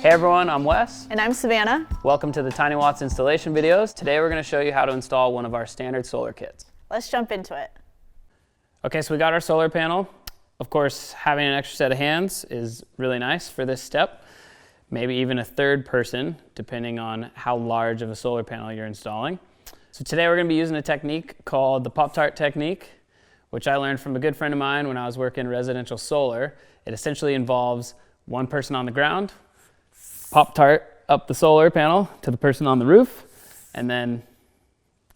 Hey everyone, I'm Wes. And I'm Savannah. Welcome to the Tiny Watts installation videos. Today we're going to show you how to install one of our standard solar kits. Let's jump into it. Okay, so we got our solar panel. Of course, having an extra set of hands is really nice for this step. Maybe even a third person, depending on how large of a solar panel you're installing. So today we're going to be using a technique called the Pop-Tart technique, which I learned from a good friend of mine when I was working residential solar. It essentially involves one person on the ground, Pop-Tart up the solar panel to the person on the roof, and then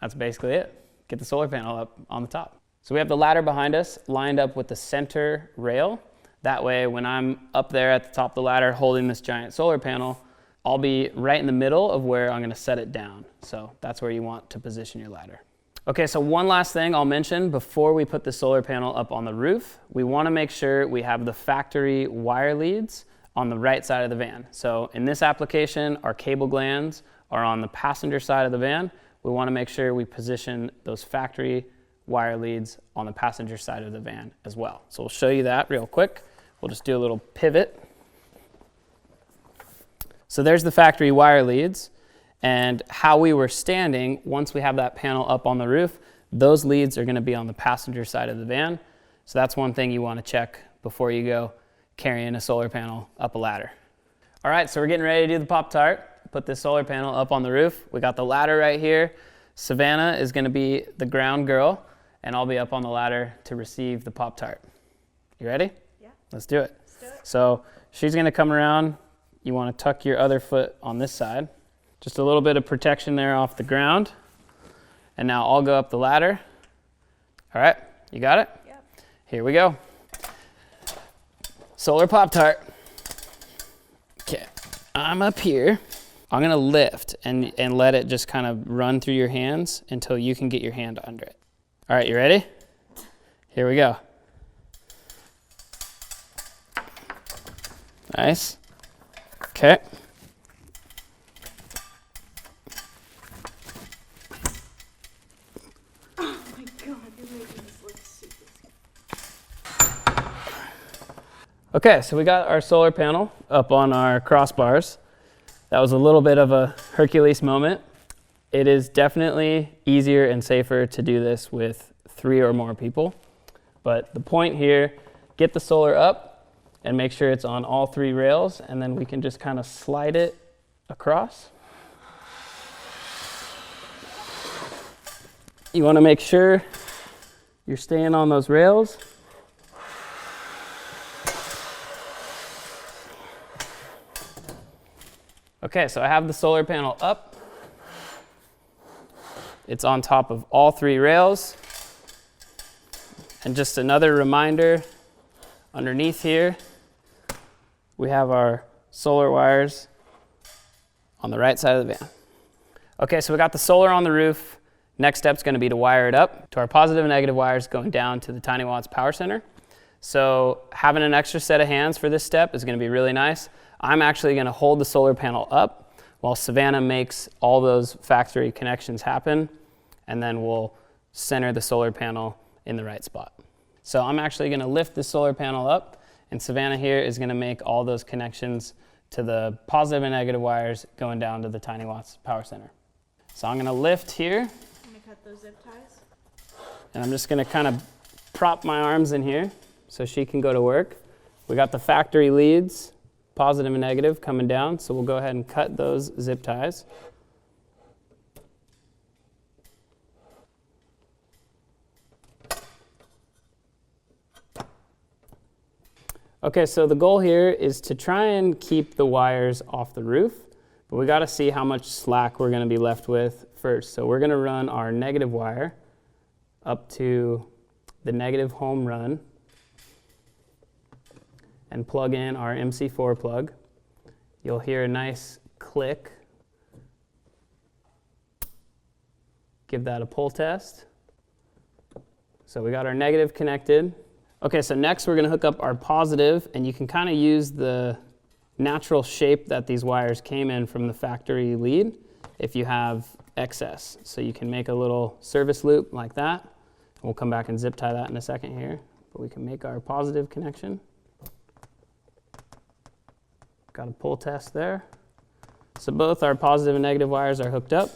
that's basically it. Get the solar panel up on the top. So we have the ladder behind us lined up with the center rail. That way, when I'm up there at the top of the ladder holding this giant solar panel, I'll be right in the middle of where I'm going to set it down. So that's where you want to position your ladder. Okay, so one last thing I'll mention before we put the solar panel up on the roof, we want to make sure we have the factory wire leads on the right side of the van. So in this application, our cable glands are on the passenger side of the van. We want to make sure we position those factory wire leads on the passenger side of the van as well. So we'll show you that real quick. We'll just do a little pivot. So there's the factory wire leads, and how we were standing, once we have that panel up on the roof, those leads are going to be on the passenger side of the van. So that's one thing you want to check before you go carrying a solar panel up a ladder. All right, so we're getting ready to do the Pop-Tart. Put this solar panel up on the roof. We got the ladder right here. Savannah is going to be the ground girl, and I'll be up on the ladder to receive the Pop-Tart. You ready? Yeah. Let's do it. Let's do it. So she's going to come around. You want to tuck your other foot on this side. Just a little bit of protection there off the ground. And now I'll go up the ladder. All right, you got it? Yep. Here we go. Solar Pop-Tart. Okay, I'm up here. I'm gonna lift and let it just kind of run through your hands until you can get your hand under it. All right, you ready? Here we go. Nice. Okay. Oh my God, you're making this look super scary. Okay, so we got our solar panel up on our crossbars. That was a little bit of a Hercules moment. It is definitely easier and safer to do this with 3 or more people. But the point here, get the solar up and make sure it's on all 3 rails, and then we can just kind of slide it across. You want to make sure you're staying on those rails. Okay, so I have the solar panel up. It's on top of all 3 rails. And just another reminder, underneath here, we have our solar wires on the right side of the van. Okay, so we got the solar on the roof. Next step's going to be to wire it up to our positive and negative wires going down to the Tiny Watts Power Center. So having an extra set of hands for this step is going to be really nice. I'm actually going to hold the solar panel up while Savannah makes all those factory connections happen, and then we'll center the solar panel in the right spot. So I'm actually going to lift the solar panel up, and Savannah here is going to make all those connections to the positive and negative wires going down to the Tiny Watts Power Center. So I'm going to lift here. I'm going to cut those zip ties. And I'm just going to kind of prop my arms in here so she can go to work. We got the factory leads, positive and negative, coming down, so we'll go ahead and cut those zip ties. Okay, so the goal here is to try and keep the wires off the roof, but we got to see how much slack we're going to be left with first. So we're going to run our negative wire up to the negative home run and plug in our MC4 plug. You'll hear a nice click. Give that a pull test. So we got our negative connected. Okay, so next we're going to hook up our positive, and you can kind of use the natural shape that these wires came in from the factory lead if you have excess. So you can make a little service loop like that. We'll come back and zip tie that in a second here, but we can make our positive connection. Got a pull test there. So both our positive and negative wires are hooked up.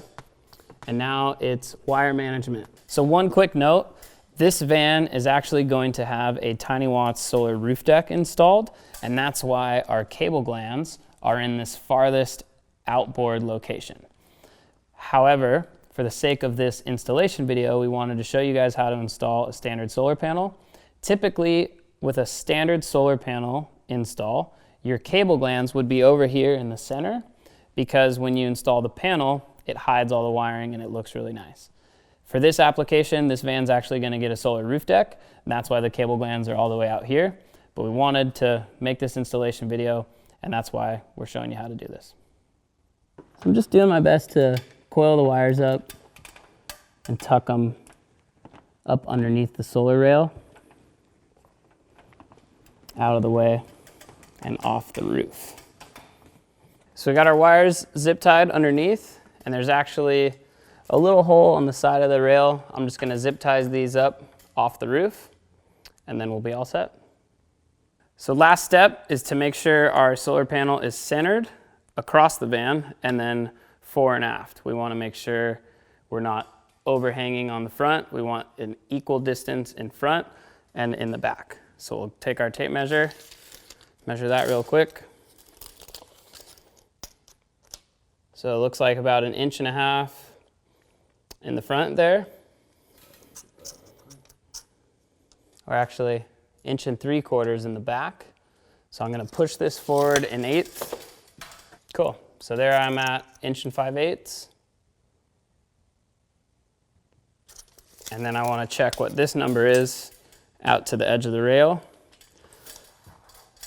And now it's wire management. So one quick note, this van is actually going to have a Tiny Watts solar roof deck installed, and that's why our cable glands are in this farthest outboard location. However, for the sake of this installation video, we wanted to show you guys how to install a standard solar panel. Typically, with a standard solar panel install, your cable glands would be over here in the center, because when you install the panel, it hides all the wiring and it looks really nice. For this application, this van's actually going to get a solar roof deck, and that's why the cable glands are all the way out here. But we wanted to make this installation video, and that's why we're showing you how to do this. So I'm just doing my best to coil the wires up and tuck them up underneath the solar rail, out of the way and off the roof. So we got our wires zip tied underneath, and there's actually a little hole on the side of the rail. I'm just going to zip tie these up off the roof, and then we'll be all set. So last step is to make sure our solar panel is centered across the van and then fore and aft. We want to make sure we're not overhanging on the front. We want an equal distance in front and in the back. So we'll take our tape measure, measure that real quick. So it looks like about 1.5 inches in the front there, or actually 1.75 inches in the back. So I'm going to push this forward 1/8. Cool. So there I'm at 1 5/8 inches. And then I want to check what this number is out to the edge of the rail.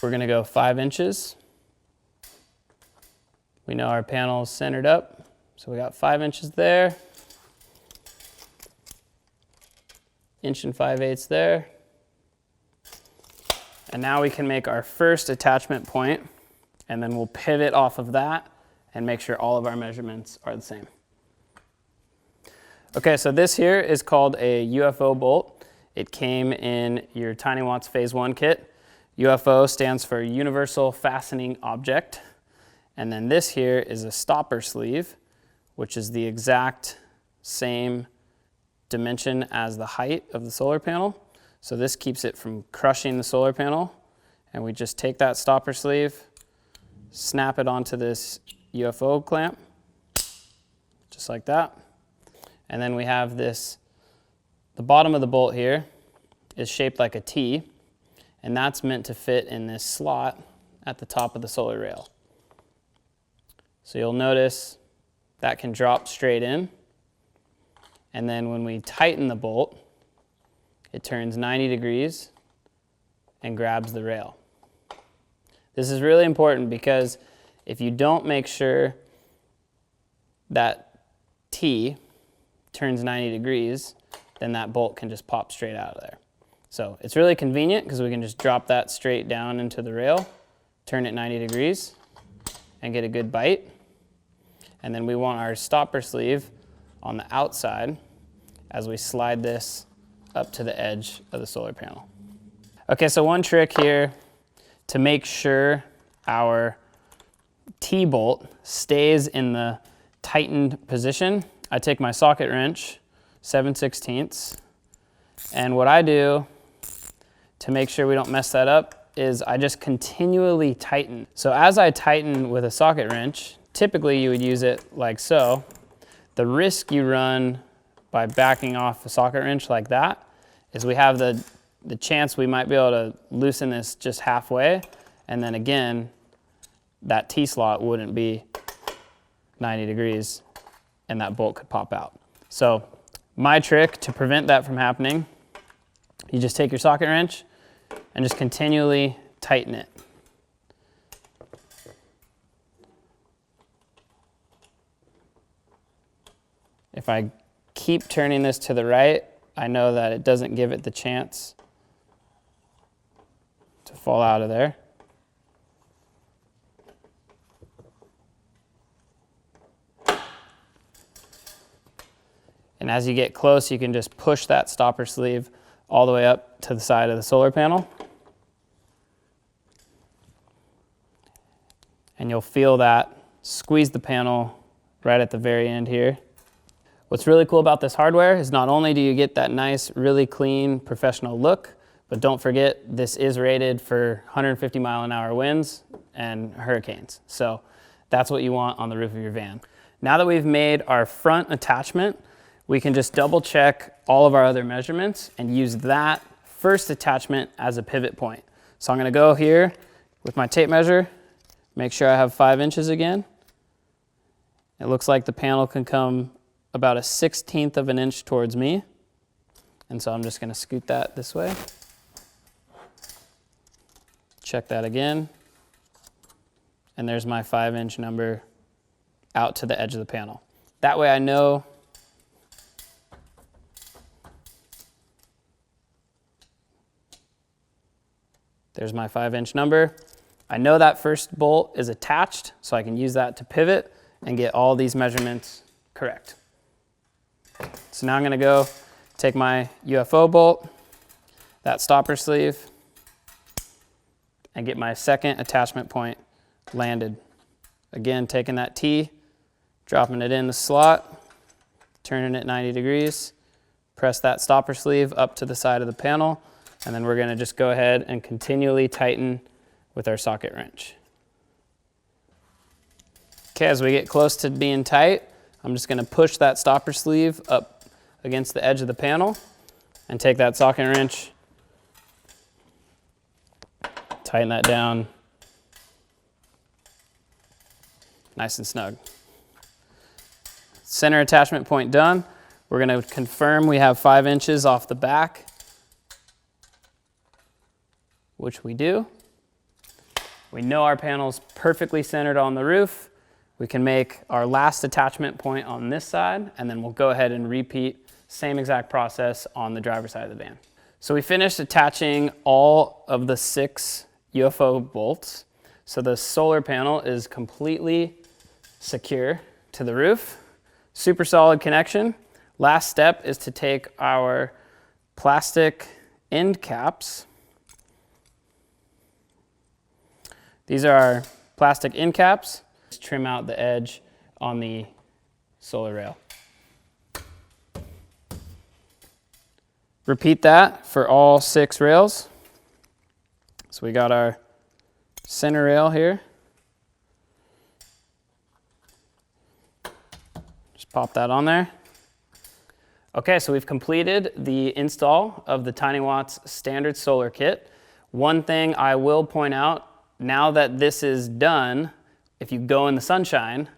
We're going to go 5 inches. We know our panel is centered up, so we got 5 inches there. 1 5/8 inches there. And now we can make our first attachment point, and then we'll pivot off of that and make sure all of our measurements are the same. Okay, so this here is called a UFO bolt. It came in your Tiny Watts Phase 1 kit. UFO stands for Universal Fastening Object. And then this here is a stopper sleeve, which is the exact same dimension as the height of the solar panel. So this keeps it from crushing the solar panel. And we just take that stopper sleeve, snap it onto this UFO clamp, just like that. And then we have this, the bottom of the bolt here is shaped like a T, and that's meant to fit in this slot at the top of the solar rail. So you'll notice that can drop straight in. And then when we tighten the bolt, it turns 90 degrees and grabs the rail. This is really important because if you don't make sure that T turns 90 degrees, then that bolt can just pop straight out of there. So it's really convenient because we can just drop that straight down into the rail, turn it 90 degrees, and get a good bite. And then we want our stopper sleeve on the outside as we slide this up to the edge of the solar panel. Okay, so one trick here to make sure our T-bolt stays in the tightened position, I take my socket wrench, 7/16, and what I do to make sure we don't mess that up is I just continually tighten. So as I tighten with a socket wrench, typically you would use it like so. The risk you run by backing off a socket wrench like that is we have the chance we might be able to loosen this just halfway, and then again, that T-slot wouldn't be 90 degrees and that bolt could pop out. So my trick to prevent that from happening, you just take your socket wrench and just continually tighten it. If I keep turning this to the right, I know that it doesn't give it the chance to fall out of there. And as you get close, you can just push that stopper sleeve all the way up to the side of the solar panel. and you'll feel that squeeze the panel right at the very end here. What's really cool about this hardware is not only do you get that nice, really clean, professional look, but don't forget this is rated for 150-mile-an-hour winds and hurricanes. So that's what you want on the roof of your van. Now that we've made our front attachment, we can just double check all of our other measurements and use that first attachment as a pivot point. So I'm gonna go here with my tape measure, make sure I have 5 inches again. It looks like the panel can come about 1/16 of an inch towards me. And so I'm just gonna scoot that this way. Check that again. And there's my 5-inch number out to the edge of the panel. That way I know there's my 5-inch number. I know that first bolt is attached, so I can use that to pivot and get all these measurements correct. So now I'm gonna go take my UFO bolt, that stopper sleeve, and get my second attachment point landed. Again, taking that T, dropping it in the slot, turning it 90 degrees, press that stopper sleeve up to the side of the panel, and then we're gonna just go ahead and continually tighten with our socket wrench. Okay, as we get close to being tight, I'm just gonna push that stopper sleeve up against the edge of the panel and take that socket wrench, tighten that down nice and snug. Center attachment point done. We're gonna confirm we have 5 inches off the back, which we do. We know our panel's perfectly centered on the roof. We can make our last attachment point on this side, and then we'll go ahead and repeat same exact process on the driver's side of the van. So we finished attaching all of the 6 UFO bolts. So the solar panel is completely secure to the roof. Super solid connection. Last step is to take our plastic end caps. These are our plastic end caps. Just trim out the edge on the solar rail. Repeat that for all 6 rails. So we got our center rail here. Just pop that on there. Okay, so we've completed the install of the Tiny Watts standard solar kit. One thing I will point out, now that this is done, if you go in the sunshine,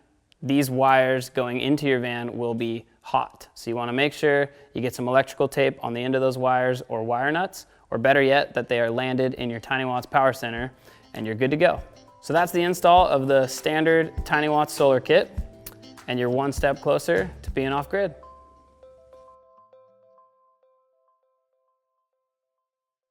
these wires going into your van will be hot. So you want to make sure you get some electrical tape on the end of those wires or wire nuts, or better yet, that they are landed in your Tiny Watts Power Center, and you're good to go. So that's the install of the standard Tiny Watts solar kit, and you're one step closer to being off grid.